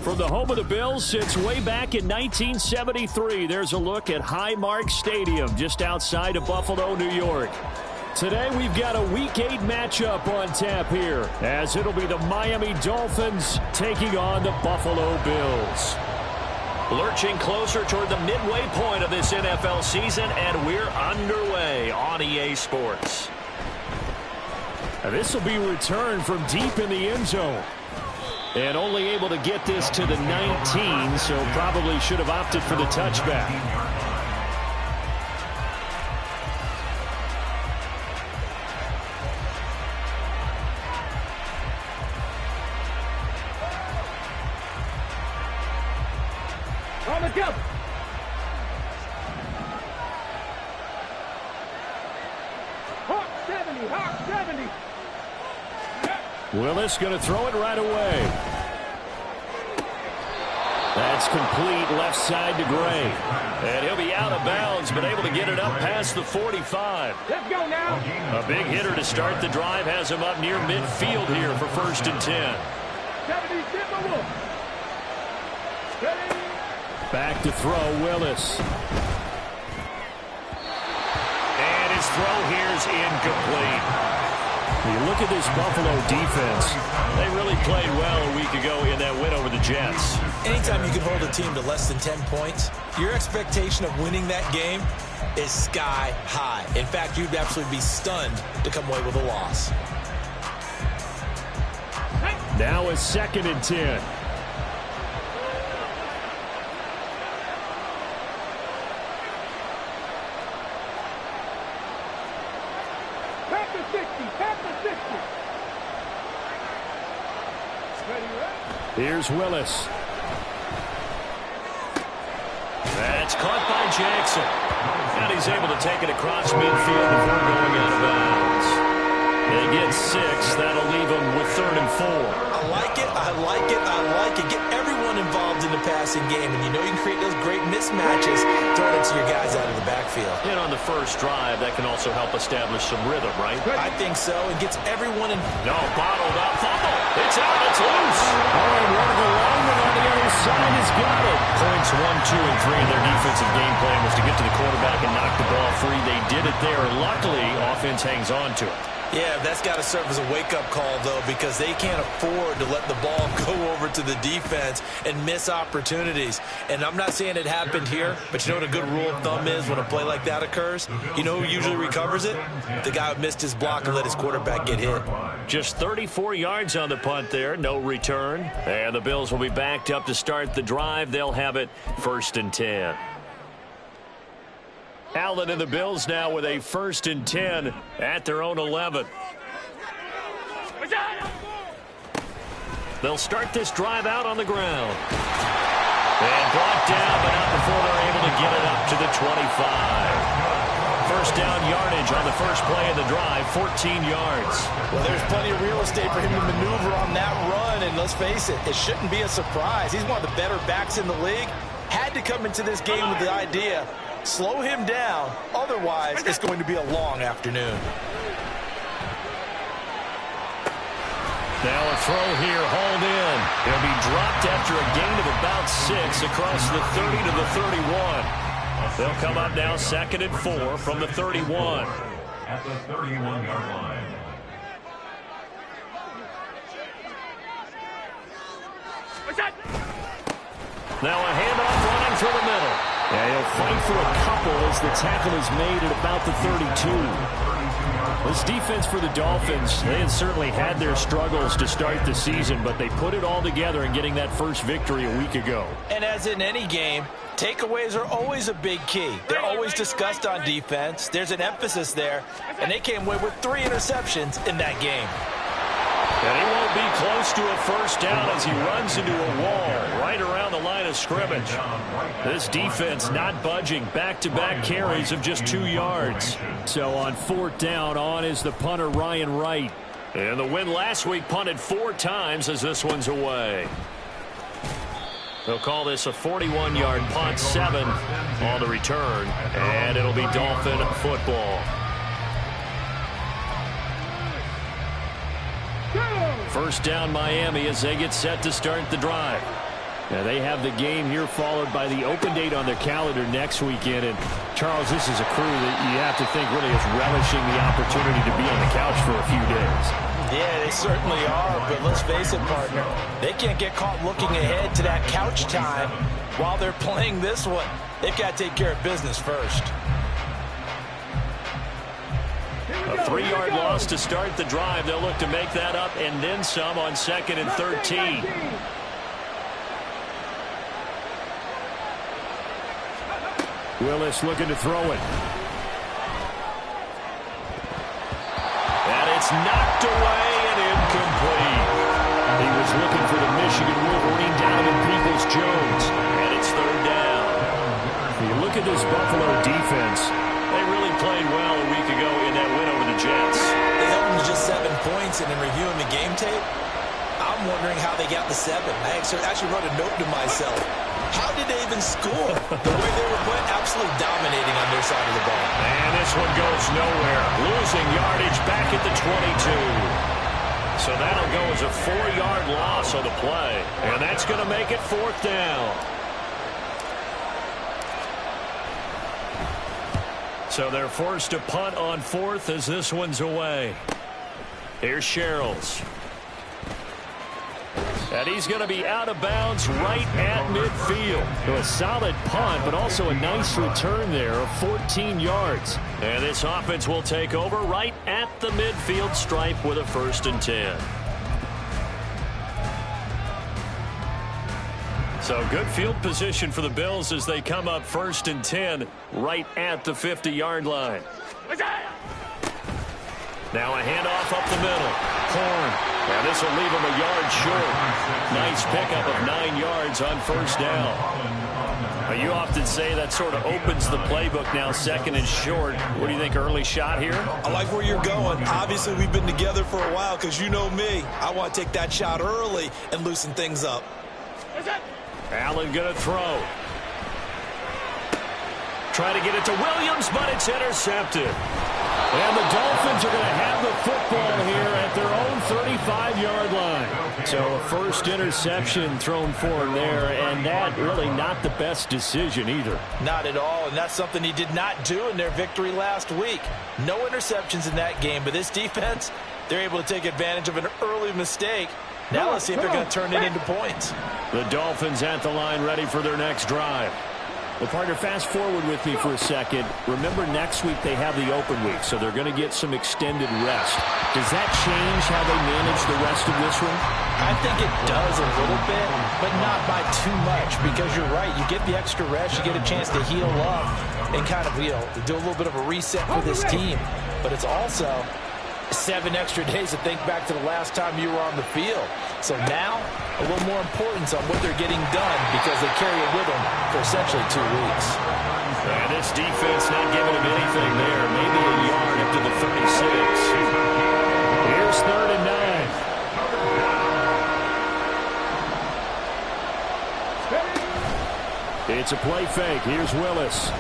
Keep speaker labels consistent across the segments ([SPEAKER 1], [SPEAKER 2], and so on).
[SPEAKER 1] From the home of the Bills since way back in 1973, there's a look at Highmark Stadium just outside of Buffalo, New York. Today we've got a Week 8 matchup on tap here, as it'll be the Miami Dolphins taking on the Buffalo Bills. Lurching closer toward the midway point of this NFL season, and we're underway on EA Sports. This will be returned from deep in the end zone. And only able to get this to the 19, so probably should have opted for the touchback.
[SPEAKER 2] On the jump. Hawk 70, Hawk 70.
[SPEAKER 1] Willis going to throw it right away. That's complete left side to Gray. And he'll be out of bounds, but able to get it up past the 45.
[SPEAKER 2] Let's go now.
[SPEAKER 1] A big hitter to start the drive has him up near midfield here for 1st and 10.
[SPEAKER 2] 70, Timberwolf. Ready.
[SPEAKER 1] Back to throw, Willis. And his throw here's incomplete. You look at this Buffalo defense. They really played well a week ago in that win over the Jets.
[SPEAKER 3] Anytime you can hold a team to less than 10 points, your expectation of winning that game is sky high. In fact, you'd absolutely be stunned to come away with a loss.
[SPEAKER 1] Now it's 2nd and 10.
[SPEAKER 2] Back to 60, back to 60. Ready, right?
[SPEAKER 1] Here's Willis. That's caught by Jackson. And he's able to take it across midfield before going out of bounds. They get 6. That'll leave them with 3rd and 4.
[SPEAKER 3] I like it, I like it, I like it. Get everyone involved in the passing game, and you know you can create those great mismatches, throw it into your guys out of the backfield.
[SPEAKER 1] And on the first drive, that can also help establish some rhythm, right?
[SPEAKER 3] I think so. It gets everyone in.
[SPEAKER 1] No, bottled up. Fumble. It's out. It's loose. And one of the linemen on the other side has got it. Points 1, 2, and 3 in their defensive game plan was to get to the quarterback and knock the ball free. They did it there. Luckily, offense hangs on to it.
[SPEAKER 3] Yeah, that's got to serve as a wake-up call, though, because they can't afford to let the ball go over to the defense and miss opportunities. And I'm not saying it happened here, but you know what a good rule of thumb is when a play like that occurs? You know who usually recovers it? The guy who missed his block and let his quarterback get hit.
[SPEAKER 1] Just 34 yards on the punt there, no return. And the Bills will be backed up to start the drive. They'll have it 1st and 10. Allen and the Bills now with a 1st and 10 at their own 11. They'll start this drive out on the ground. And brought down, but not before they're able to get it up to the 25. First down yardage on the first play of the drive, 14 yards.
[SPEAKER 3] Well, there's plenty of real estate for him to maneuver on that run, and let's face it, it shouldn't be a surprise. He's one of the better backs in the league. Had to come into this game with the idea, slow him down, otherwise it's going to be a long afternoon.
[SPEAKER 1] Now a throw here, hauled in. He'll be dropped after a gain of about 6 across the 30 to the 31. They'll come up now 2nd and 4 from the 31.
[SPEAKER 4] At the 31-yard line.
[SPEAKER 1] Now a handoff running through the middle. Yeah, he'll fight for a couple as the tackle is made at about the 32. This defense for the Dolphins, they had certainly had their struggles to start the season, but they put it all together in getting that first victory a week ago.
[SPEAKER 3] And as in any game, takeaways are always a big key. They're always discussed on defense. There's an emphasis there, and they came away with 3 interceptions in that game.
[SPEAKER 1] And he won't be close to a first down as he runs into a wall right around the line of scrimmage. This defense not budging. Back-to-back carries of just 2 yards. So on 4th down, on is the punter Ryan Wright. And the win last week punted 4 times as this one's away. They'll call this a 41-yard punt, 7 on the return. And it'll be Dolphin football. First down Miami as they get set to start the drive. Now they have the game here followed by the open date on their calendar next weekend. And, Charles, this is a crew that you have to think really is relishing the opportunity to be on the couch for a few days.
[SPEAKER 3] Yeah, they certainly are, but let's face it, partner. They can't get caught looking ahead to that couch time while they're playing this one. They've got to take care of business first.
[SPEAKER 1] A 3-yard loss to start the drive. They'll look to make that up and then some on 2nd and 13. Willis looking to throw it. And it's knocked away and incomplete. He was looking for the Michigan Wolverine Donovan Peoples-Jones. And it's 3rd down. If you look at this Buffalo defense, they really played well a week ago in that win over the Jets.
[SPEAKER 3] They held them to just 7 points, and in reviewing the game tape, I'm wondering how they got the 7. I actually wrote a note to myself. How did they even score? The way they were playing, absolutely dominating on their side of the ball.
[SPEAKER 1] And this one goes nowhere. Losing yardage back at the 22. So that'll go as a 4-yard loss on the play. And that's going to make it 4th down. So they're forced to punt on 4th as this one's away. Here's Sherrills. And he's going to be out of bounds right at midfield. So a solid punt, but also a nice return there of 14 yards. And this offense will take over right at the midfield stripe with a 1st and 10. So good field position for the Bills as they come up 1st and 10 right at the 50-yard line. Now a handoff up the middle. Horn. Now this will leave him a yard short. Nice pickup of 9 yards on 1st down. Now you often say that sort of opens the playbook now, 2nd and short. What do you think, early shot here?
[SPEAKER 3] I like where you're going. Obviously, we've been together for a while because you know me. I want to take that shot early and loosen things up.
[SPEAKER 1] Allen going to throw. Try to get it to Williams, but it's intercepted. And the Dolphins are going to have the football here at their own 35-yard line. So a 1st interception thrown for him there, and that really not the best decision either.
[SPEAKER 3] Not at all, and that's something he did not do in their victory last week. No interceptions in that game, but this defense, they're able to take advantage of an early mistake. Now let's see if they're going to turn it into points.
[SPEAKER 1] The Dolphins at the line ready for their next drive. Well, partner, fast forward with me for a second. Remember, next week they have the open week, so they're going to get some extended rest. Does that change how they manage the rest of this one?
[SPEAKER 3] I think it does a little bit, but not by too much, because you're right. You get the extra rest, you get a chance to heal up and kind of, do a little bit of a reset for this team. But it's also 7 extra days to think back to the last time you were on the field. So now, a little more importance on what they're getting done because they carry it with them for essentially 2 weeks.
[SPEAKER 1] And this defense not giving them anything there. Maybe a yard up to the 36. Here's 3rd and 9. It's a play fake. Here's Willis.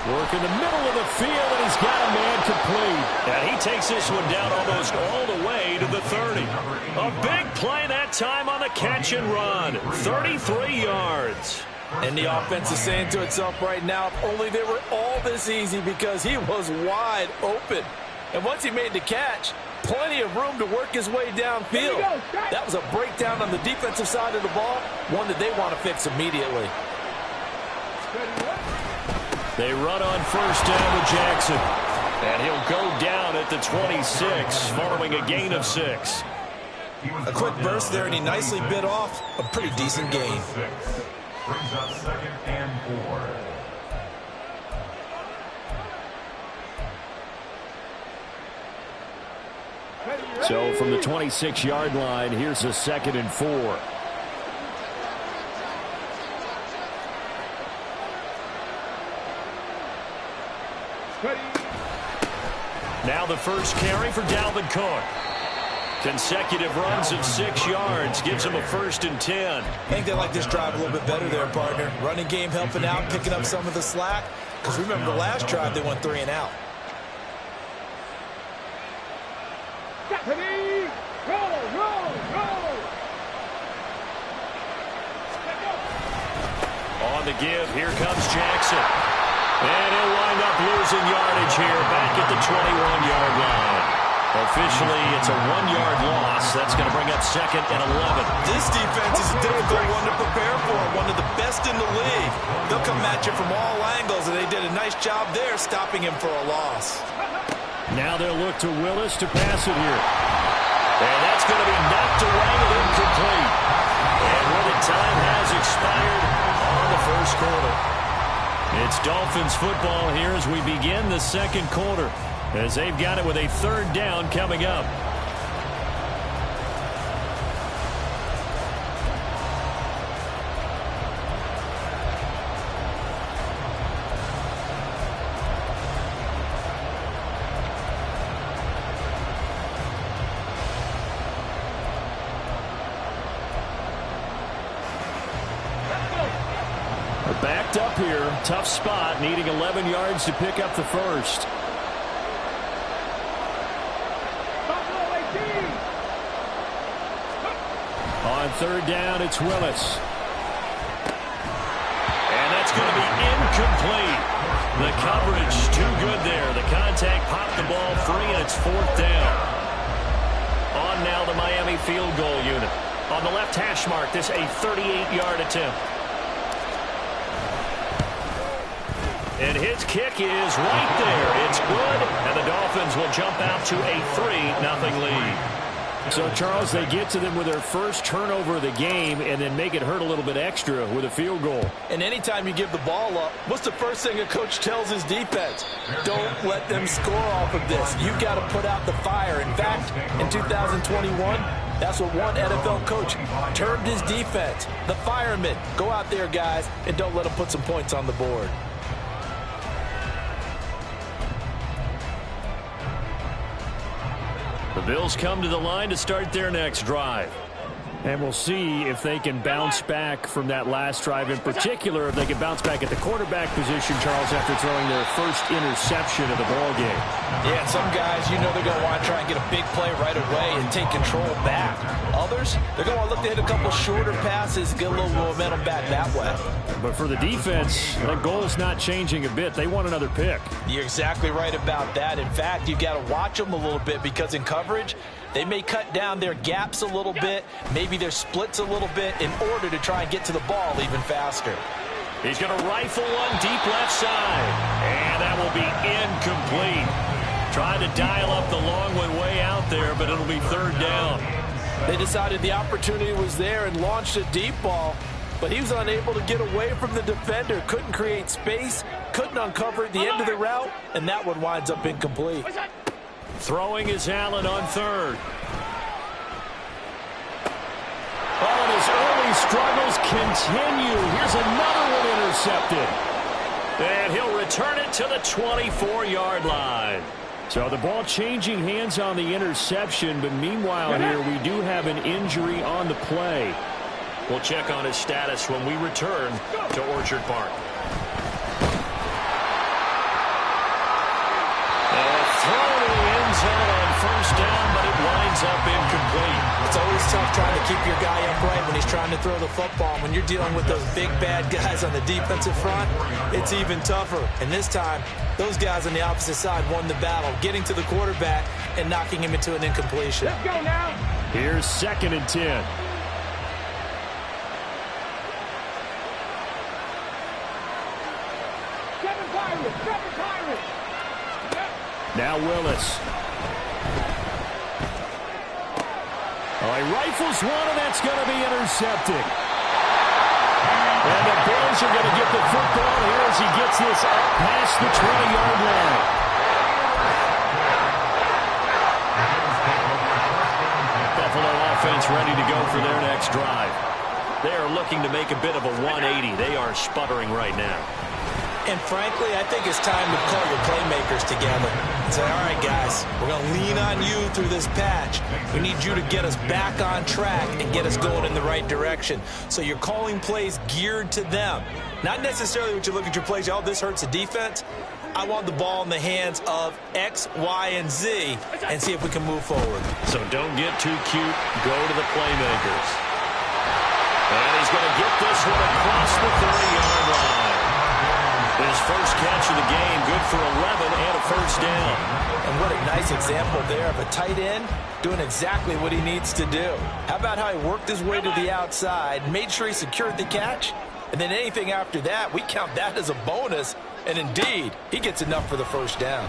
[SPEAKER 1] Work in the middle of the field, and he's got a man complete. And he takes this one down almost all the way to the 30. A big play that time on the catch and run. 33 yards.
[SPEAKER 3] And the offense is saying to itself right now, if only they were all this easy, because he was wide open. And once he made the catch, plenty of room to work his way downfield. That was a breakdown on the defensive side of the ball, one that they want to fix immediately.
[SPEAKER 1] They run on 1st down with Jackson. And he'll go down at the 26 following a gain of 6.
[SPEAKER 3] A quick burst there, and he nicely bit off a pretty decent gain.
[SPEAKER 4] Brings up 2nd and 4.
[SPEAKER 1] So from the 26-yard line, here's a 2nd and 4. Now the first carry for Dalvin Cook. Consecutive runs of 6 yards gives him a 1st and 10.
[SPEAKER 3] I think they like this drive a little bit better there, partner. Running game helping out, picking up some of the slack. Because remember the last drive, they went 3 and out.
[SPEAKER 1] on the give. Here comes Jackson. And he'll wind up losing yardage here back at the 21-yard line. Officially, it's a 1-yard loss. That's going to bring up 2nd and 11.
[SPEAKER 3] This defense is a difficult one to prepare for. One of the best in the league. They'll come at you from all angles, and they did a nice job there stopping him for a loss.
[SPEAKER 1] Now they'll look to Willis to pass it here. And that's going to be knocked away and incomplete. And where the time has expired on the first quarter. It's Dolphins football here as we begin the second quarter, as they've got it with a 3rd down coming up. Backed up here, tough spot, needing 11 yards to pick up the first. On 3rd down, it's Willis. And that's going to be incomplete. The coverage too good there. The contact popped the ball free, and it's 4th down. On now the Miami field goal unit. On the left hash mark, this a 38-yard attempt. And his kick is right there. It's good, and the Dolphins will jump out to a 3-0 lead. So, Charles, they get to them with their first turnover of the game and then make it hurt a little bit extra with a field goal.
[SPEAKER 3] And anytime you give the ball up, what's the first thing a coach tells his defense? Don't let them score off of this. You've got to put out the fire. In fact, in 2021, that's what one NFL coach termed his defense. The firemen. Go out there, guys, and don't let them put some points on the board.
[SPEAKER 1] The Bills come to the line to start their next drive. And we'll see if they can bounce back from that last drive. In particular, if they can bounce back at the quarterback position, Charles, after throwing their first interception of the ball game.
[SPEAKER 3] Yeah, some guys, you know they're going to want to try and get a big play right away and take control back. Others, they're going to look to hit a couple shorter passes, get a little momentum back that way. But
[SPEAKER 1] for the defense, the goal's not changing a bit. They want another pick.
[SPEAKER 3] You're exactly right about that. In fact, you've got to watch them a little bit because in coverage, they may cut down their gaps a little bit, maybe their splits a little bit in order to try and get to the ball even faster.
[SPEAKER 1] He's going to rifle one deep left side. And that will be incomplete. Tried to dial up the long one way out there, but it'll be 3rd down.
[SPEAKER 3] They decided the opportunity was there and launched a deep ball, but he was unable to get away from the defender, couldn't create space, couldn't uncover the end of the route, and that one winds up incomplete.
[SPEAKER 1] Throwing is Allen on 3rd. Oh, and his early struggles continue. Here's another one intercepted. And he'll return it to the 24-yard line. So the ball changing hands on the interception, but meanwhile here we do have an injury on the play. We'll check on his status when we return to Orchard Park. On 1st down, but it winds up incomplete. It's always tough trying to keep your guy upright when he's trying to throw the football. When you're dealing with those big bad guys on the defensive front, it's even tougher. And this time, those guys on the opposite side won the battle, getting to the quarterback and knocking him into an incompletion.
[SPEAKER 2] Let's go now.
[SPEAKER 1] Here's 2nd and 10.
[SPEAKER 2] Seven Pirates.
[SPEAKER 1] Now Willis. Oh, he rifles one, and that's going to be intercepted. And the Bills are going to get the football here as he gets this up past the 20-yard line. Buffalo offense ready to go for their next drive. They are looking to make a bit of a 180. They are sputtering right now.
[SPEAKER 3] And frankly, I think it's time to call your playmakers together and say, all right, guys, we're going to lean on you through this patch. We need you to get us back on track and get us going in the right direction. So you're calling plays geared to them. Not necessarily what you look at your plays, oh, this hurts the defense. I want the ball in the hands of X, Y, and Z and see if we can move forward.
[SPEAKER 1] So don't get too cute. Go to the playmakers. And he's going to get this one across the 30-yard line. His first catch of the game, good for 11 and a first down.
[SPEAKER 3] And what a nice example there of a tight end doing exactly what he needs to do. How about how he worked his way to the outside, made sure he secured the catch, and then anything after that, we count that as a bonus. And indeed, he gets enough for the first down.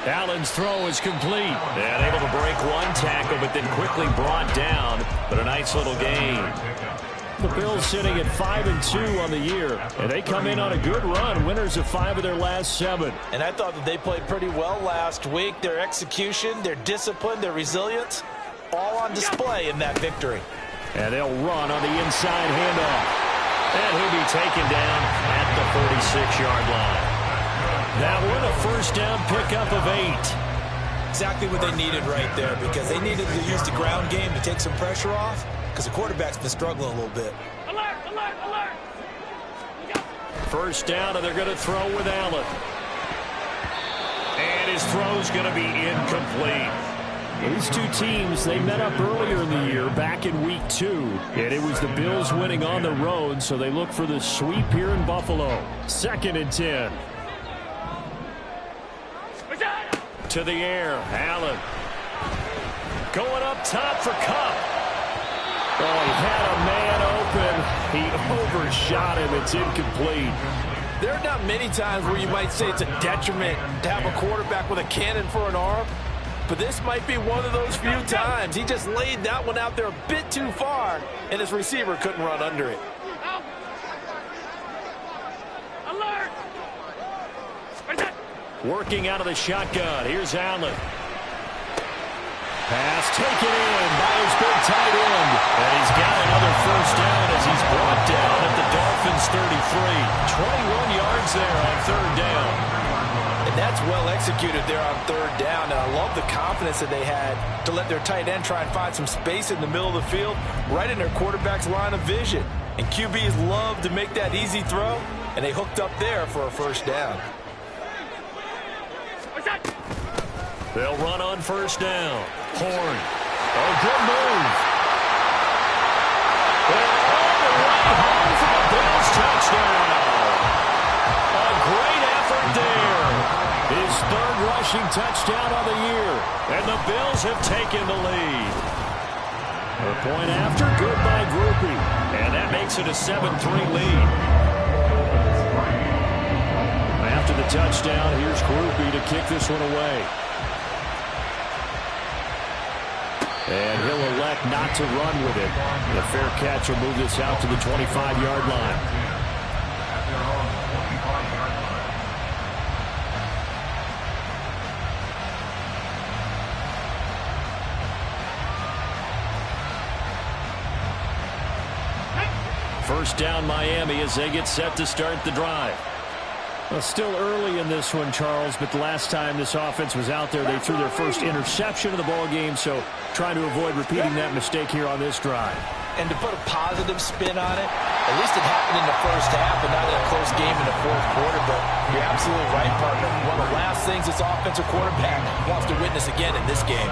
[SPEAKER 1] Allen's throw is complete. And able to break one tackle, but then quickly brought down. But a nice little gain. The Bills sitting at 5-2 on the year. And they come in on a good run. Winners of 5 of their last 7.
[SPEAKER 3] And I thought that they played pretty well last week. Their execution, their discipline, their resilience, all on display in that victory.
[SPEAKER 1] And they'll run on the inside handoff. And he'll be taken down at the 46-yard line. That one, a first down pickup of 8.
[SPEAKER 3] Exactly what they needed right there, because they needed to use the ground game to take some pressure off, because the quarterback's been struggling a little bit.
[SPEAKER 2] Alert, alert, alert.
[SPEAKER 1] First down, and they're going to throw with Allen. And his throw's going to be incomplete. These two teams, they met up earlier in the year, back in week 2. And it was the Bills winning on the road, so they look for the sweep here in Buffalo. 2nd and 10. To the air, Allen. Going up top for Kupp. Oh, he had a man open. He overshot him. It's incomplete.
[SPEAKER 3] There are not many times where you might say it's a detriment to have a quarterback with a cannon for an arm, but this might be one of those few times. He just laid that one out there a bit too far, and his receiver couldn't run under it.
[SPEAKER 2] Alert!
[SPEAKER 1] Working out of the shotgun. Here's Allen. Pass taken in by his big tight end. And he's got another first down as he's brought down at the Dolphins' 33. 21 yards there on 3rd down.
[SPEAKER 3] And that's well executed there on 3rd down. And I love the confidence that they had to let their tight end try and find some space in the middle of the field, right in their quarterback's line of vision. And QBs love to make that easy throw, and they hooked up there for a first down.
[SPEAKER 1] They'll run on first down. Horn. Oh, good move. And all the way home for the Bills touchdown. A great effort there. His 3rd rushing touchdown of the year. And the Bills have taken the lead. A point after, good by Grupe. And that makes it a 7-3 lead. After the touchdown, here's Grupe to kick this one away. And he'll elect not to run with it. The fair catch will move this out to the 25-yard line. First down, Miami, as they get set to start the drive. Well, still early in this one, Charles, but the last time this offense was out there, they threw their first interception of the ball game, so trying to avoid repeating that mistake here on this drive.
[SPEAKER 3] And to put a positive spin on it, at least it happened in the first half and not in a close game in the 4th quarter, but you're absolutely right, partner. One of the last things this offensive quarterback wants to witness again in this game.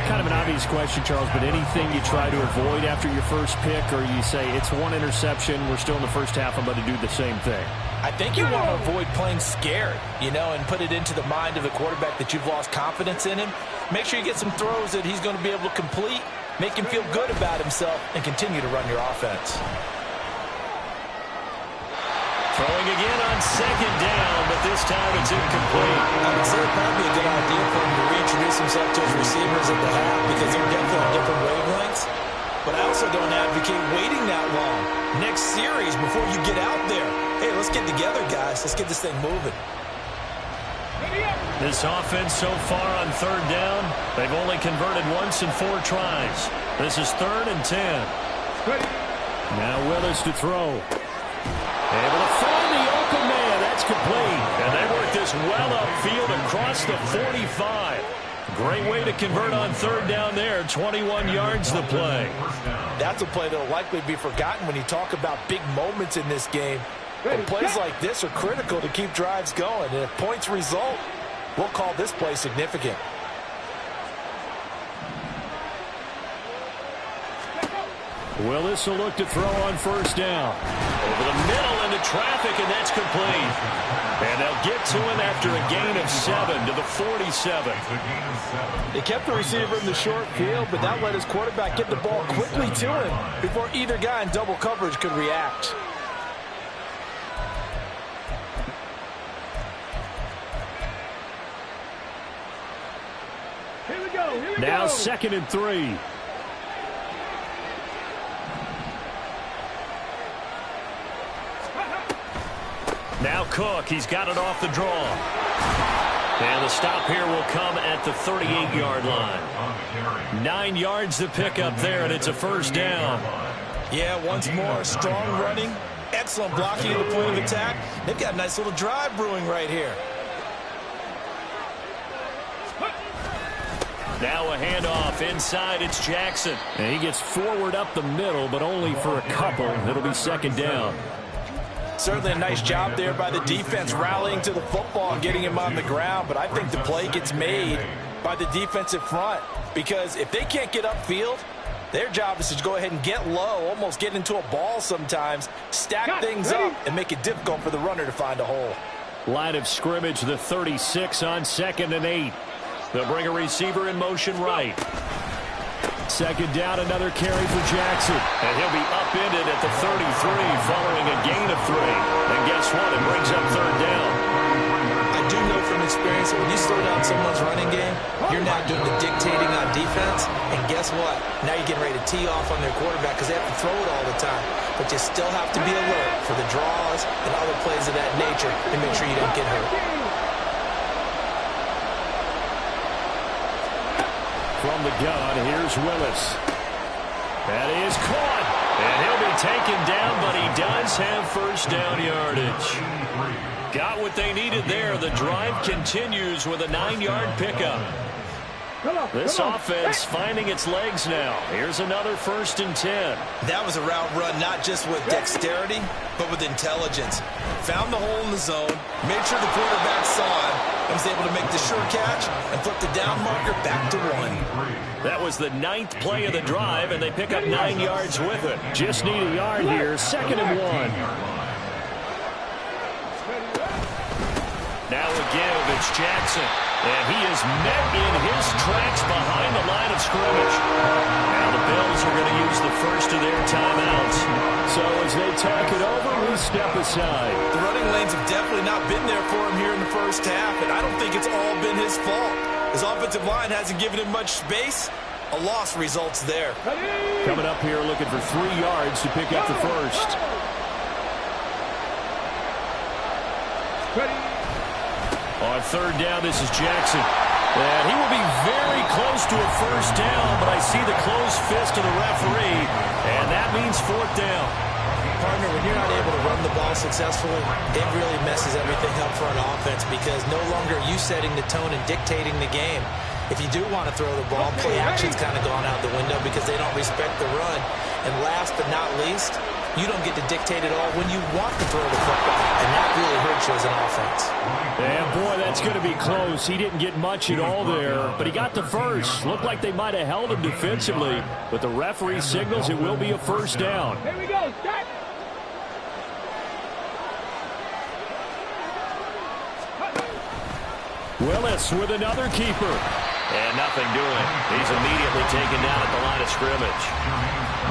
[SPEAKER 1] Kind of an obvious question, Charles, but anything you try to avoid after your first pick, or you say it's one interception, we're still in the first half, I'm going to do the same thing?
[SPEAKER 3] I think you want to avoid playing scared, and put it into the mind of the quarterback that you've lost confidence in him. Make sure you get some throws that he's going to be able to complete, make him feel good about himself, and continue to run your offense.
[SPEAKER 1] Throwing again on 2nd down, but this time it's incomplete.
[SPEAKER 3] I would say it might be a good idea for him to reintroduce himself to his receivers at the half, because they're definitely on different wavelengths. But I also don't advocate waiting that long. Next series, before you get out there, hey, let's get together, guys. Let's get this thing moving.
[SPEAKER 1] This offense so far on 3rd down, they've only converted once in 4 tries. This is 3rd and 10. Now Willis to throw. Able to find the open man. That's complete. And they work this well upfield across the 45. Great way to convert on 3rd down there. 21 yards the play.
[SPEAKER 3] That's a play that will likely be forgotten when you talk about big moments in this game. But plays like this are critical to keep drives going. And if points result, we'll call this play
[SPEAKER 1] Willis will look to throw on first down. Over the middle into traffic, and that's complete. And they'll get to him after a gain of 7 to the 47.
[SPEAKER 3] They kept the receiver in the short field, but that let his quarterback get the ball quickly to him before either guy in double coverage could react.
[SPEAKER 2] Here we go. Here we
[SPEAKER 1] now
[SPEAKER 2] go.
[SPEAKER 1] 2nd and 3. Now Cook, he's got it off the draw. And the stop here will come at the 38-yard line. 9 yards to pick up there, and it's a first down.
[SPEAKER 3] Yeah, once more, strong running, excellent blocking at the point of attack. They've got a nice little drive brewing right here.
[SPEAKER 1] Now a handoff inside, it's Jackson. And he gets forward up the middle, but only for a couple. It'll be 2nd down.
[SPEAKER 3] Certainly a nice job there by the defense rallying to the football and getting him on the ground, but I think the play gets made by the defensive front because if they can't get upfield, their job is to go ahead and get low, almost get into a ball sometimes, stack things up, and make it difficult for the runner to find a hole.
[SPEAKER 1] Line of scrimmage, the 36 on 2nd and 8. They'll bring a receiver in motion right. 2nd down, another carry for Jackson. And he'll be upended at the 33 following a gain of 3. And guess what? It brings up 3rd down.
[SPEAKER 3] I do know from experience that when you slow down someone's running game, you're now doing the dictating on defense. And guess what? Now you're getting ready to tee off on their quarterback because they have to throw it all the time. But you still have to be alert for the draws and other plays of that nature and make sure you don't get hurt.
[SPEAKER 1] From the gun, here's Willis. That is caught. And he'll be taken down, but he does have first down yardage. Got what they needed there. The drive continues with a 9-yard pickup. This offense finding its legs now. Here's another 1st and 10.
[SPEAKER 3] That was a route run not just with dexterity, but with intelligence. Found the hole in the zone, made sure the quarterback saw him, and was able to make the sure catch and flip the down marker back to 1.
[SPEAKER 1] That was the 9th play of the drive, and they pick up 9 yards with it. Just need a yard here, 2nd and 1. Now a give, it's Jackson. And he is met in his tracks behind the line of scrimmage. Now the Bills are going to use the first of their timeouts. So as they talk it over, we step aside.
[SPEAKER 3] The running lanes have definitely not been there for him here in the first half, and I don't think it's all been his fault. His offensive line hasn't given him much space. A loss results there.
[SPEAKER 1] Coming up here looking for 3 yards to pick up the first. On 3rd down, this is Jackson. And he will be very close to a first down, but I see the closed fist of the referee, and that means 4th down.
[SPEAKER 3] Partner, when you're not able to run the ball successfully, it really messes everything up for an offense because no longer are you setting the tone and dictating the game. If you do want to throw the ball, play action's kind of gone out the window because they don't respect the run. And last but not least, you don't get to dictate it all when you want to throw the football, and that really hurts you as an offense.
[SPEAKER 1] And boy, that's going to be close. He didn't get much at all there, but he got the first. Looked like they might have held him defensively, but the referee signals it will be a first down.
[SPEAKER 2] Here we go. Start.
[SPEAKER 1] Willis with another keeper. And nothing doing. He's immediately taken down at the line of scrimmage.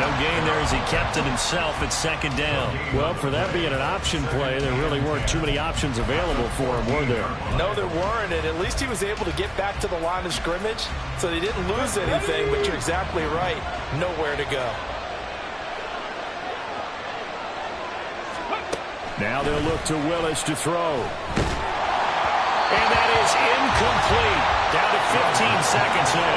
[SPEAKER 1] No gain there as he kept it himself at 2nd down. Well, for that being an option play, there really weren't too many options available for him, were there?
[SPEAKER 3] No, there weren't, and at least he was able to get back to the line of scrimmage, so they didn't lose anything, but you're exactly right. Nowhere to go.
[SPEAKER 1] Now they'll look to Willis to throw. And that is incomplete. Down to 15 seconds now.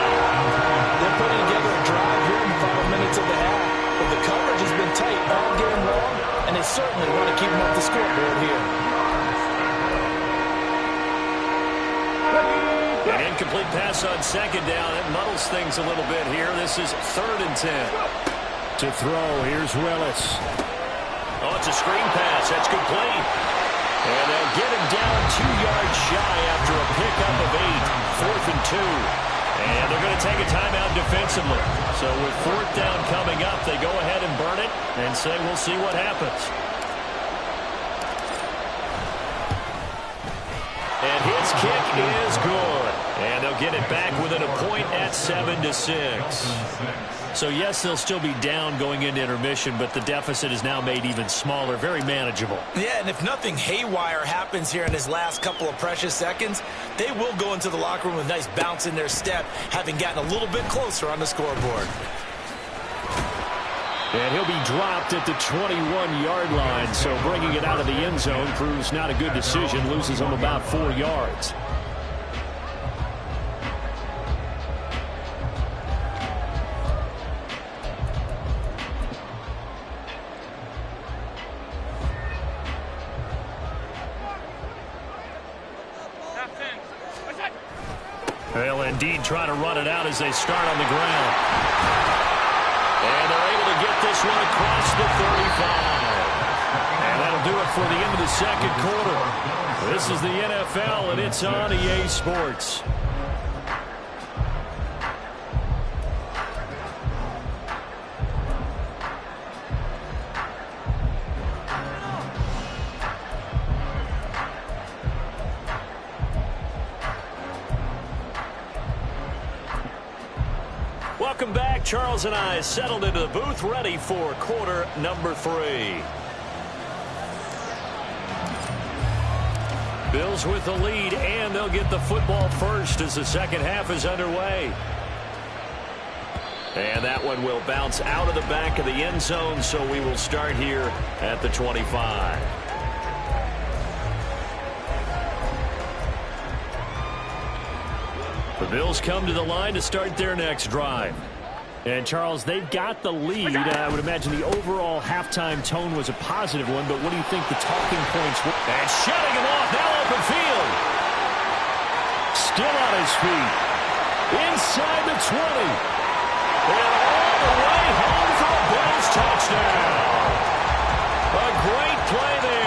[SPEAKER 3] They're putting together a drive here in the final minutes of the half, but the coverage has been tight all game long, and they certainly want to keep them off the scoreboard here.
[SPEAKER 1] An incomplete pass on 2nd down. It muddles things a little bit here. This is 3rd and 10. To throw, here's Willis. Oh, it's a screen pass. That's complete. And they'll get him down 2 yards shy after a pickup of 8. 4th and 2. And they're going to take a timeout defensively. So with fourth down coming up, they go ahead and burn it and say we'll see what happens. And his kick is good. And they'll get it back within a point at 7-6. So, yes, they'll still be down going into intermission, but the deficit is now made even smaller, very manageable.
[SPEAKER 3] Yeah, and if nothing haywire happens here in his last couple of precious seconds, they will go into the locker room with a nice bounce in their step, having gotten a little bit closer on the scoreboard.
[SPEAKER 1] And he'll be dropped at the 21-yard line, so bringing it out of the end zone proves not a good decision, loses him about 4 yards. They'll indeed try to run it out as they start on the ground. And they're able to get this one across the 35. And that'll do it for the end of the second quarter. This is the NFL, and it's on EA Sports. Welcome back. Charles and I settled into the booth, ready for quarter number 3. Bills with the lead, and they'll get the football first as the second half is underway. And that one will bounce out of the back of the end zone, so we will start here at the 25. The Bills come to the line to start their next drive. And, Charles, they've got the lead. I would imagine the overall halftime tone was a positive one, but what do you think the talking points were? And shutting him off, now open field. Still on his feet. Inside the 20. And all the way home for a Bills touchdown. A great play there.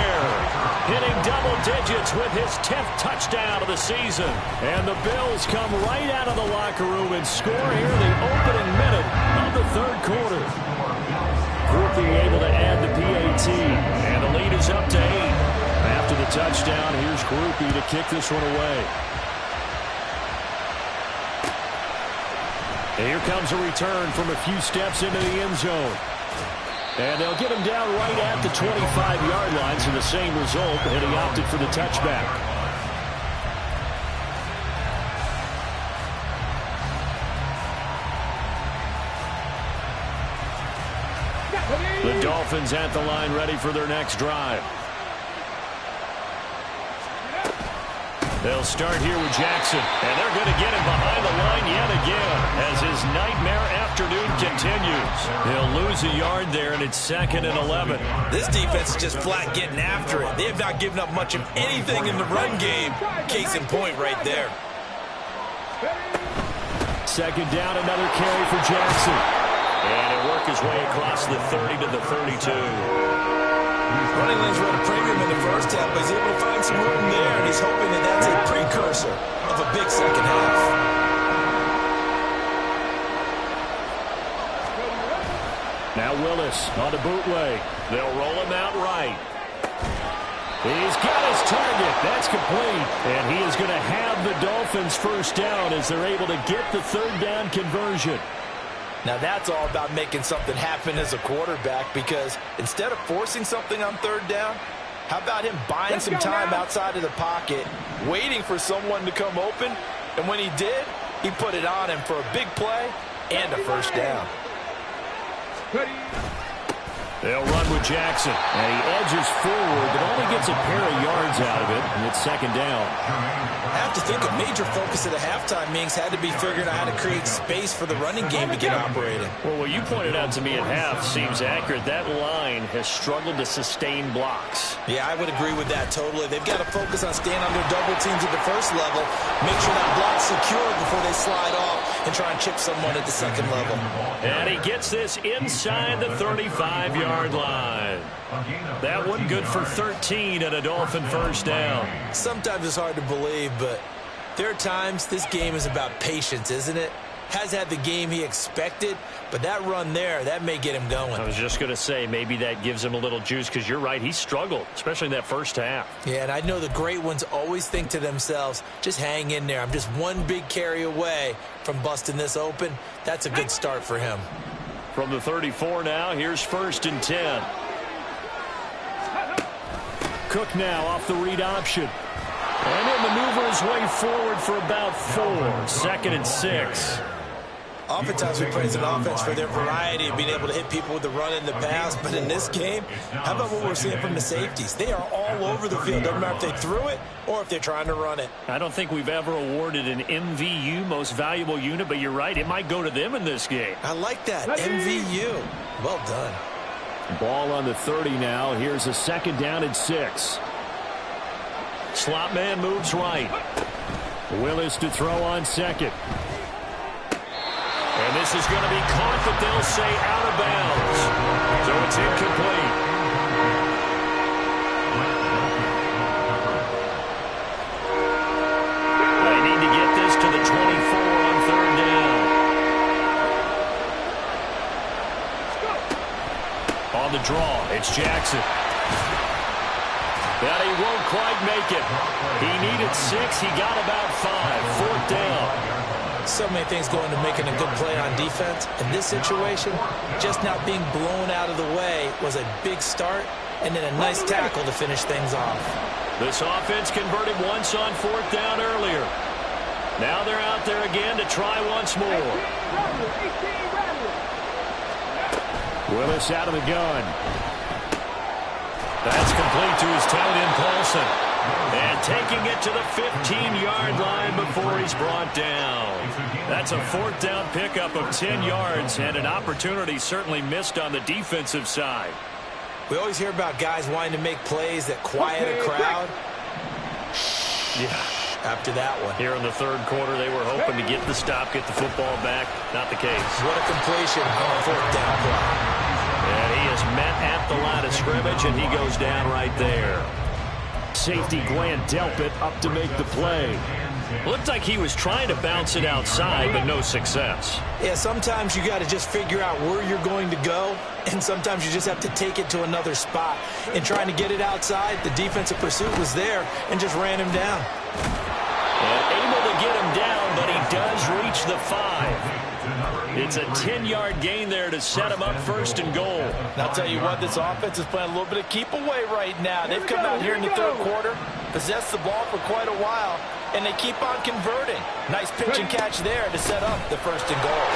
[SPEAKER 1] Hitting double digits with his 10th touchdown of the season. And the Bills come right out of the locker room and score here in the opening minute of the third quarter. Grupe able to add the PAT. And the lead is up to 8. After the touchdown, here's Grupe to kick this one away. And here comes a return from a few steps into the end zone. And they'll get him down right at the 25-yard line, so the same result, and he opted for the touchback. The Dolphins at the line, ready for their next drive. They'll start here with Jackson, and they're going to get him behind the line yet again as his nightmare afternoon continues. He'll lose a yard there, and it's 2nd and 11.
[SPEAKER 3] This defense is just flat getting after it. They have not given up much of anything in the run game. Case in point right there.
[SPEAKER 1] 2nd down, another carry for Jackson. And he'll work his way across the 30 to the 32.
[SPEAKER 3] Running lanes run a premium in the first half, but he's able to find some room there, and he's hoping that that's a precursor of a big second half.
[SPEAKER 1] Now Willis on the bootleg. They'll roll him out right. He's got his target. That's complete. And he is going to have the Dolphins first down as they're able to get the third down conversion.
[SPEAKER 3] Now that's all about making something happen as a quarterback, because instead of forcing something on third down, how about him buying some time outside of the pocket, waiting for someone to come open, and when he did, he put it on him for a big play and a first down.
[SPEAKER 1] They'll run with Jackson, and he edges forward, but only gets a pair of yards out of it, and it's 2nd down.
[SPEAKER 3] I have to think a major focus of the halftime meetings had to be figuring out how to create space for the running game to get operating.
[SPEAKER 1] Well, what you pointed out to me at half seems accurate. That line has struggled to sustain blocks.
[SPEAKER 3] Yeah, I would agree with that totally. They've got to focus on staying under double teams at the first level, make sure that block's secure before they slide off and try and chip someone at the second level.
[SPEAKER 1] And he gets this inside the 35-yard line. That one good for 13 and a Dolphin first down.
[SPEAKER 3] Sometimes it's hard to believe, but There are times this game is about patience, isn't it? Has had the game he expected, but that run there, that may get him going.
[SPEAKER 1] I was just going to say, maybe that gives him a little juice, because you're right, he struggled, especially in that first half.
[SPEAKER 3] Yeah, and I know the great ones always think to themselves, just hang in there. I'm just one big carry away from busting this open. That's a good start for him.
[SPEAKER 1] From the 34 now, here's 1st and 10. Cook now off the read option. And he'll maneuver his way forward for about 4. 2nd and 6.
[SPEAKER 3] Oftentimes we praise an offense for their variety of being able to hit people with the run and the pass, but in this game, how about what we're seeing from the safeties? They are all over the field. Doesn't matter if they threw it or if they're trying to run it.
[SPEAKER 1] I don't think we've ever awarded an MVU, most valuable unit, but you're right, it might go to them in this game.
[SPEAKER 3] I like that, MVU. Well done.
[SPEAKER 1] Ball on the 30 now. Here's a 2nd down and 6. Slot man moves right. Willis to throw on 2nd. And this is going to be caught, but they'll say out of bounds. So it's incomplete. They need to get this to the 24 on 3rd down. On the draw, it's Jackson. But he won't quite make it. He needed 6. He got about 5. 4th down.
[SPEAKER 3] So many things go into making a good play on defense. In this situation, just not being blown out of the way was a big start, and then a nice tackle to finish things off.
[SPEAKER 1] This offense converted once on 4th down earlier. Now they're out there again to try once more. Willis out of the gun. That's complete to his tight end, Paulson. And taking it to the 15-yard line before he's brought down. That's a 4th down pickup of 10 yards and an opportunity certainly missed on the defensive side.
[SPEAKER 3] We always hear about guys wanting to make plays that quiet a crowd.
[SPEAKER 1] Yeah.
[SPEAKER 3] After that one.
[SPEAKER 1] Here in the 3rd quarter, they were hoping to get the stop, get the football back. Not the case.
[SPEAKER 3] What a completion on a 4th down play.
[SPEAKER 1] And he is met at the line of scrimmage, and he goes down right there. Safety Glenn Delpit up to make the play. Looked like he was trying to bounce it outside, but no success.
[SPEAKER 3] Yeah, sometimes you got to just figure out where you're going to go, and sometimes you just have to take it to another spot. In trying to get it outside, the defensive pursuit was there and just ran him down.
[SPEAKER 1] And able to get him down, but he does reach the 5. It's a 10-yard gain there to set him up 1st and goal.
[SPEAKER 3] And I'll tell you what, this offense is playing a little bit of keep away right now. They've come out here in the 3rd quarter, possessed the ball for quite a while, and they keep on converting. Nice pitch and catch there to set up the 1st and goal.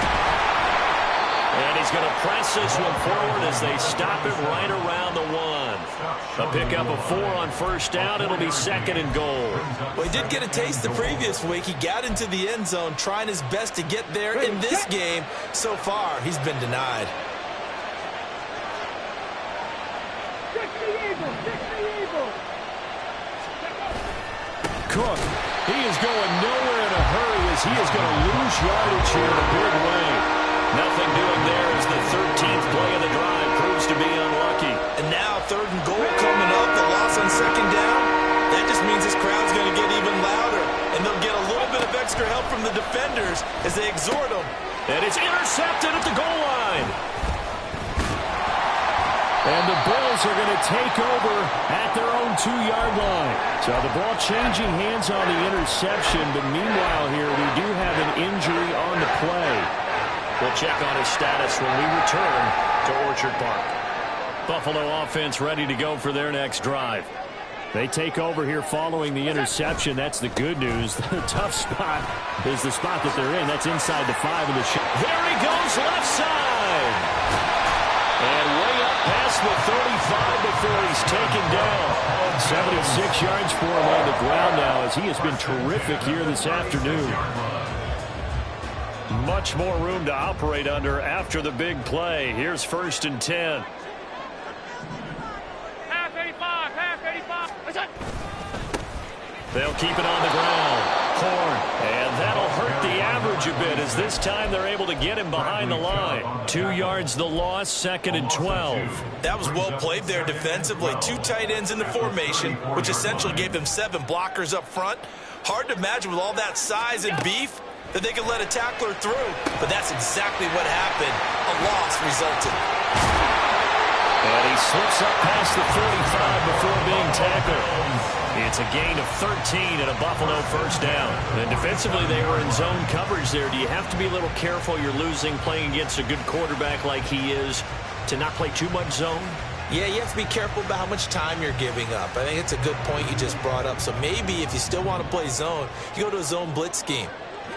[SPEAKER 3] And he's going to press this one forward as they stop it right around the 1. A pickup of 4 on 1st down. It'll be 2nd and goal. Well, he did get a taste the previous week. He got into the end zone trying his best to get there in this game. So far, he's been denied.
[SPEAKER 1] Cook, he is going nowhere in a hurry as he is going to lose yardage here in a big way. Nothing doing there as the 13th play of the drive proves to be unlucky. And now 3rd and goal coming up, the loss on 2nd down. That just means this crowd's going to get even louder, and they'll get a little bit of extra help from the defenders as they exhort them. And it's intercepted at the goal line. And the Bills are going to take over at their own 2-yard line. So the ball changing hands on the interception, but meanwhile here we do have an injury on the play. We'll check on his status when we return to Orchard Park. Buffalo offense ready to go for their next drive. They take over here following the interception. That's the good news. The tough spot is the spot that they're in. That's inside the 5 of the shot. There he goes, left side. And way up past the 35 before he's taken down. 76 yards for him on the ground now as he has been terrific here this afternoon. Much more room to operate under after the big play. Here's 1st and 10.
[SPEAKER 2] Half 85, half 85.
[SPEAKER 1] They'll keep it on the ground. Horn. And that'll hurt the average a bit as this time they're able to get him behind the line. 2 yards the loss, 2nd and 12.
[SPEAKER 3] That was well played there defensively. 2 tight ends in the formation, which essentially gave them 7 blockers up front. Hard to imagine with all that size and beef that they could let a tackler through. But that's exactly what happened. A loss resulted.
[SPEAKER 1] And he slips up past the 45 before being tackled. It's a gain of 13 and a Buffalo first down. And defensively, they were in zone coverage there. Do you have to be a little careful? You're losing playing against a good quarterback like he is to not play too much zone?
[SPEAKER 3] Yeah, you have to be careful about how much time you're giving up. I think it's a good point you just brought up. So maybe if you still want to play zone, you go to a zone blitz scheme.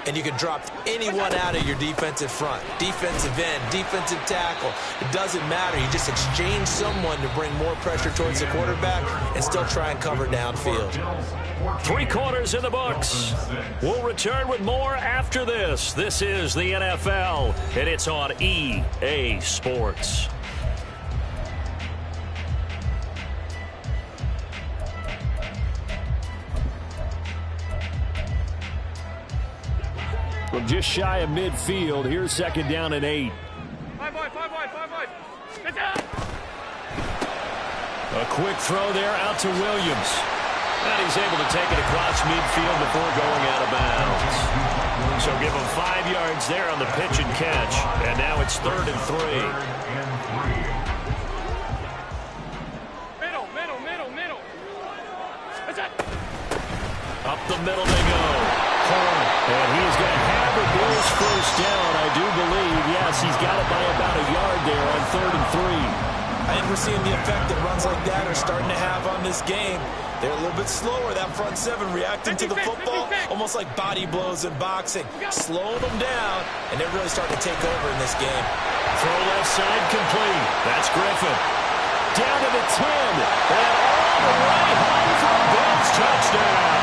[SPEAKER 3] And you can drop anyone out of your defensive front. Defensive end, defensive tackle. It doesn't matter. You just exchange someone to bring more pressure towards the quarterback and still try and cover downfield.
[SPEAKER 1] 3 quarters in the books. We'll return with more after this. This is the NFL, and it's on EA Sports. From just shy of midfield, here's second down and 8.
[SPEAKER 2] 5 wide. Get down.
[SPEAKER 1] A quick throw there out to Williams. And he's able to take it across midfield before going out of bounds. So give him 5 yards there on the pitch and catch. And now it's 3rd and 3.
[SPEAKER 2] Middle. That's it.
[SPEAKER 1] Up the middle they go. And he's going to have the Bills first down, I do believe. Yes, he's got it by about a yard there on 3rd and 3.
[SPEAKER 3] I think we're seeing the effect that runs like that are starting to have on this game. They're a little bit slower, that front 7 reacting to the football, almost like body blows in boxing, slowing them down, and they're really starting to take over in this game.
[SPEAKER 1] Throw left side complete. That's Griffin. Down to the 10. And all the way home for a Bills touchdown.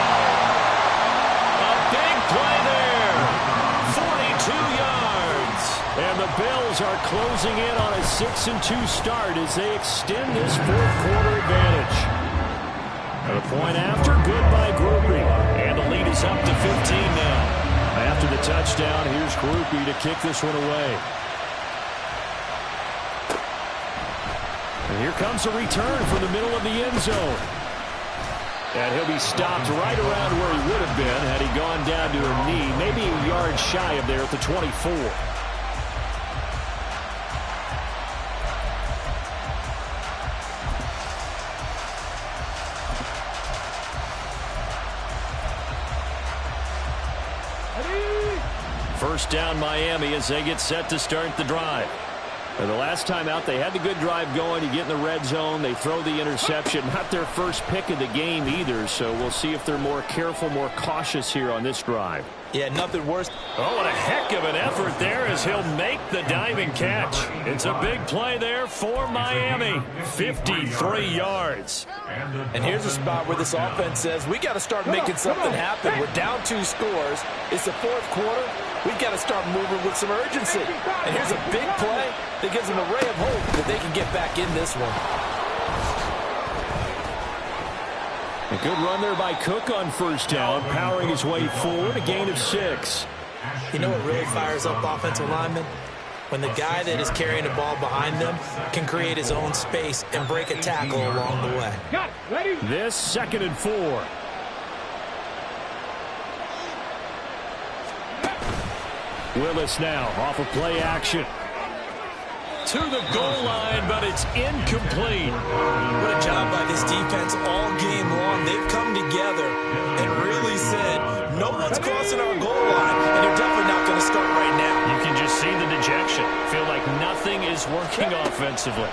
[SPEAKER 1] Big play there. 42 yards. And the Bills are closing in on a 6-2 start as they extend this 4th quarter advantage. And a point after, good by Grupe. And the lead is up to 15 now. After the touchdown, here's Grupe to kick this one away. And here comes a return from the middle of the end zone. And he'll be stopped right around where he would have been had he gone down to a knee, maybe a yard shy of there at the 24. First down Miami as they get set to start the drive. And the last time out, they had the good drive going. You get in the red zone. They throw the interception. Not their first pick of the game either, so we'll see if they're more careful, more cautious here on this drive.
[SPEAKER 3] Yeah, nothing worse.
[SPEAKER 1] Oh, and a heck of an effort there as he'll make the diving catch. It's a big play there for Miami. 53 yards.
[SPEAKER 3] And here's a spot where this offense says, we got to start making something happen. We're down 2 scores. It's the 4th quarter. We've got to start moving with some urgency. And here's a big play that gives them a ray of hope that they can get back in this one.
[SPEAKER 1] A good run there by Cook on first down, powering his way forward, a gain of 6.
[SPEAKER 3] You know what really fires up offensive linemen? When the guy that is carrying the ball behind them can create his own space and break a tackle along the way.
[SPEAKER 1] This 2nd and 4. Willis now off of play action. To the goal line, but it's incomplete.
[SPEAKER 3] What a job by this defense all game long. They've come together and really said, no one's crossing our goal line, and they're definitely not going to start right now.
[SPEAKER 1] You can just see the dejection. Feel like nothing is working offensively.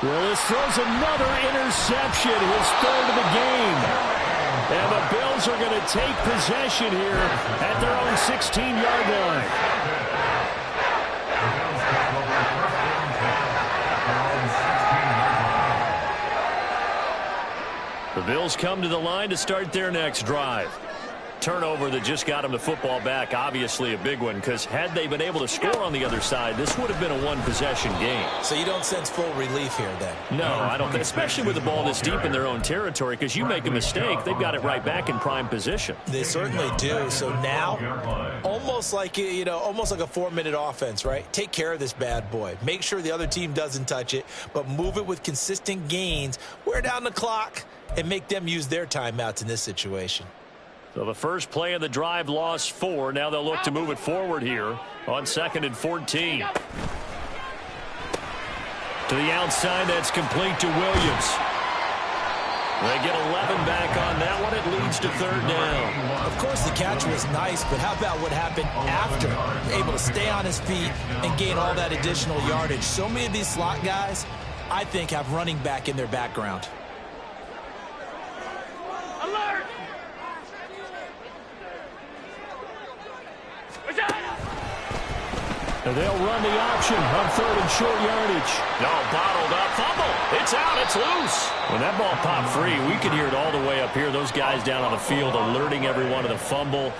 [SPEAKER 1] Willis throws another interception, his 3rd of the game. And the Bills are going to take possession here at their own 16-yard line. The Bills come to the line to start their next drive. Turnover that just got them the football back, obviously a big one, because had they been able to score on the other side, this would have been a one-possession game.
[SPEAKER 3] So you don't sense full relief here then?
[SPEAKER 1] No, I don't, especially with the ball this deep in their own territory, because you make a mistake, they've got it right back in prime position.
[SPEAKER 3] They certainly do. So now, almost like, almost like a 4-minute offense, right? Take care of this bad boy. Make sure the other team doesn't touch it, but move it with consistent gains. Wear down the clock and make them use their timeouts in this situation.
[SPEAKER 1] So the first play of the drive lost 4. Now they'll look to move it forward here on 2nd and 14. To the outside, that's complete to Williams. They get 11 back on that one. It leads to 3rd down.
[SPEAKER 3] Of course, the catch was nice, but how about what happened after? Able to stay on his feet and gain all that additional yardage. So many of these slot guys, I think, have running back in their background.
[SPEAKER 2] Alert!
[SPEAKER 1] And they'll run the option on 3rd and short yardage. No, bottled up. Fumble. It's out. It's loose. When that ball popped free, we could hear it all the way up here. Those guys down on the field alerting everyone of the fumble.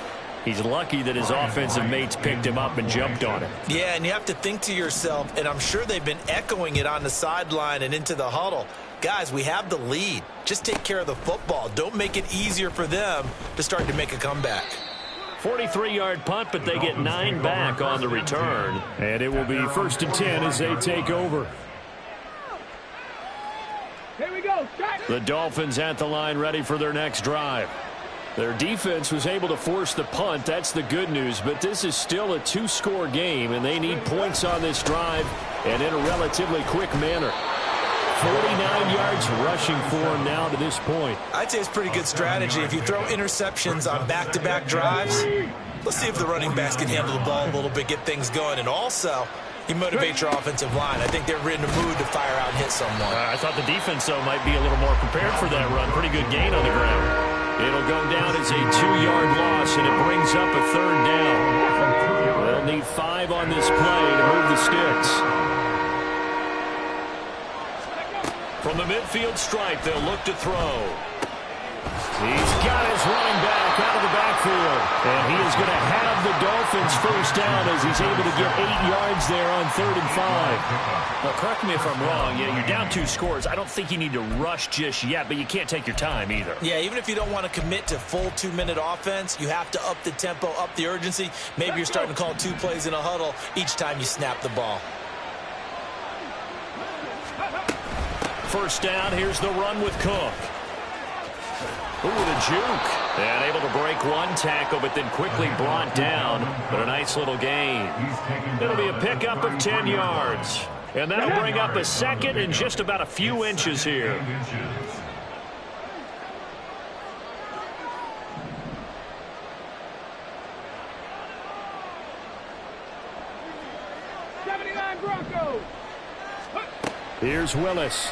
[SPEAKER 1] He's lucky that his offensive mates picked him up and jumped on it.
[SPEAKER 3] Yeah, and you have to think to yourself, and I'm sure they've been echoing it on the sideline and into the huddle. Guys, we have the lead. Just take care of the football. Don't make it easier for them to start to make a comeback.
[SPEAKER 1] 43-yard punt, but they get 9 back on the return. And it will be 1st and 10 as they take over.
[SPEAKER 2] Here we go.
[SPEAKER 1] The Dolphins at the line ready for their next drive. Their defense was able to force the punt. That's the good news, but this is still a 2-score game, and they need points on this drive and in a relatively quick manner. 49 yards rushing for him now to this point.
[SPEAKER 3] I'd say it's pretty good strategy. If you throw interceptions on back-to-back drives, let's see if the running backs can handle the ball a little bit, get things going. And also, you motivate your offensive line. I think they're in the mood to fire out and hit someone.
[SPEAKER 1] I thought the defense, though, might be a little more prepared for that run. Pretty good gain on the ground. It'll go down as a 2-yard loss, and it brings up a 3rd down. They'll need 5 on this play to move the sticks. From the midfield stripe, they'll look to throw. He's got his running back out of the backfield. And he is going to have the Dolphins first down as he's able to get 8 yards there on 3rd and 5. Now, correct me if I'm wrong. Yeah, you're down 2 scores. I don't think you need to rush just yet, but you can't take your time either.
[SPEAKER 3] Yeah, even if you don't want to commit to full 2-minute offense, you have to up the tempo, up the urgency. Maybe you're starting to call 2 plays in a huddle each time you snap the ball.
[SPEAKER 1] First down, here's the run with Cook. Ooh, the juke. And able to break one tackle, but then quickly brought down. But a nice little gain. It'll be a pickup of 10 yards. And that'll bring up a 2nd and just about a few inches here.
[SPEAKER 2] Broncos.
[SPEAKER 1] Here's Willis.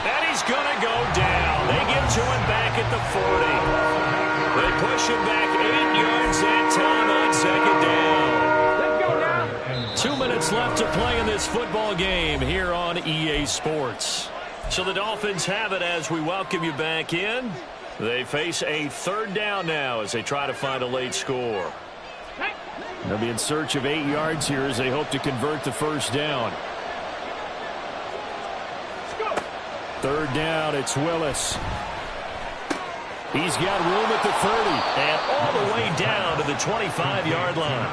[SPEAKER 1] And he's going to go down. They get to him back at the 40. They push him back 8 yards that time on 2nd down.
[SPEAKER 2] Let's go now.
[SPEAKER 1] 2 minutes left to play in this football game here on EA Sports. So the Dolphins have it as we welcome you back in. They face a 3rd down now as they try to find a late score. They'll be in search of 8 yards here as they hope to convert the first down. 3rd down, it's Willis. He's got room at the 30 and all the way down to the 25-yard line.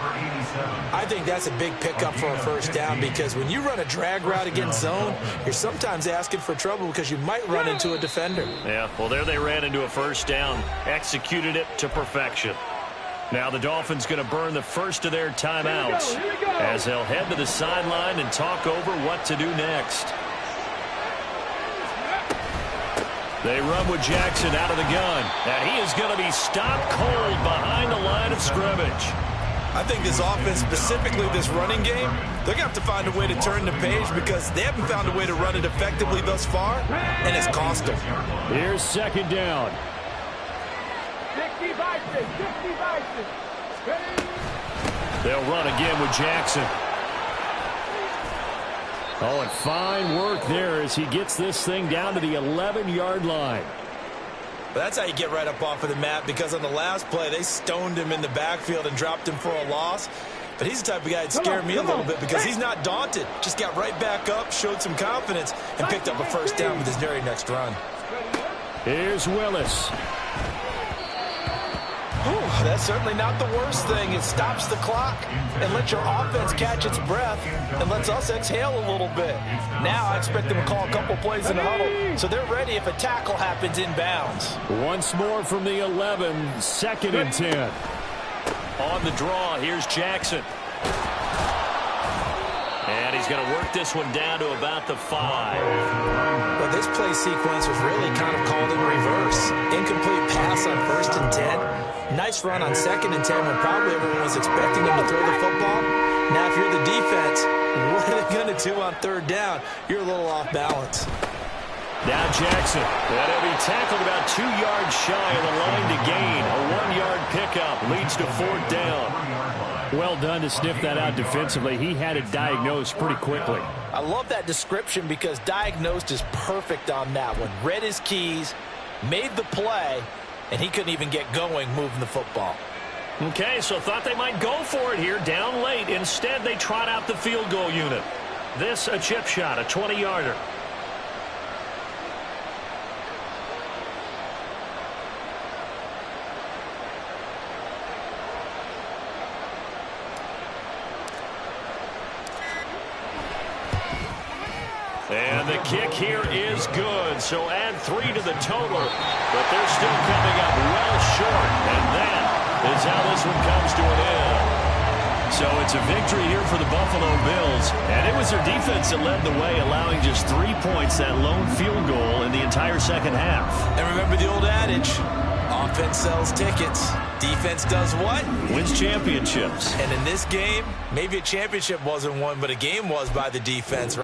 [SPEAKER 3] I think that's a big pickup for a first down because when you run a drag route against zone, you're sometimes asking for trouble because you might run into a defender.
[SPEAKER 1] Yeah, well, there they ran into a first down, executed it to perfection. Now the Dolphins going to burn the first of their timeouts as they'll head to the sideline and talk over what to do next. They run with Jackson out of the gun, and he is going to be stopped cold behind the line of scrimmage.
[SPEAKER 3] I think this offense, specifically this running game, they're going to have to find a way to turn the page because they haven't found a way to run it effectively thus far, and it's cost them.
[SPEAKER 1] Here's 2nd down.
[SPEAKER 2] 60 by 6, 60 by 6.
[SPEAKER 1] They'll run again with Jackson. Oh, and fine work there as he gets this thing down to the 11-yard line.
[SPEAKER 3] But that's how you get right up off of the mat because on the last play, they stoned him in the backfield and dropped him for a loss. But he's the type of guy that scared me a little bit because he's not daunted. Just got right back up, showed some confidence, and picked up a first down with his very next run.
[SPEAKER 1] Here's Willis.
[SPEAKER 3] Whew, that's certainly not the worst thing. It stops the clock and lets your offense catch its breath and lets us exhale a little bit. Now I expect them to call a couple plays in the huddle, so they're ready if a tackle happens inbounds.
[SPEAKER 1] Once more from the 11, 2nd and 10. On the draw, here's Jackson. And he's going to work this one down to about the 5.
[SPEAKER 3] Well, this play sequence was really kind of called in reverse. Incomplete pass on 1st and 10. Nice run on 2nd and 10 when probably everyone was expecting them to throw the football. Now, if you're the defense, what are they going to do on 3rd down? You're a little off balance.
[SPEAKER 1] Now Jackson. And he'll be tackled about 2 yards shy of the line to gain. A 1-yard pickup leads to 4th down. Well done to sniff that out defensively. He had it diagnosed pretty quickly.
[SPEAKER 3] I love that description because diagnosed is perfect on that one. Read his keys, made the play, and he couldn't even get going moving the football.
[SPEAKER 1] Okay, so thought they might go for it here, down late. Instead, they trot out the field goal unit. This a chip shot, a 20-yarder. And the kick here is good, so add 3 to the total, but they're still coming up well short, and that is how this one comes to an end. So it's a victory here for the Buffalo Bills, and it was their defense that led the way, allowing just 3 points, that lone field goal in the entire second half.
[SPEAKER 3] And remember the old adage, offense sells tickets. Defense does what?
[SPEAKER 1] Wins championships.
[SPEAKER 3] And in this game, maybe a championship wasn't won, but a game was by the defense.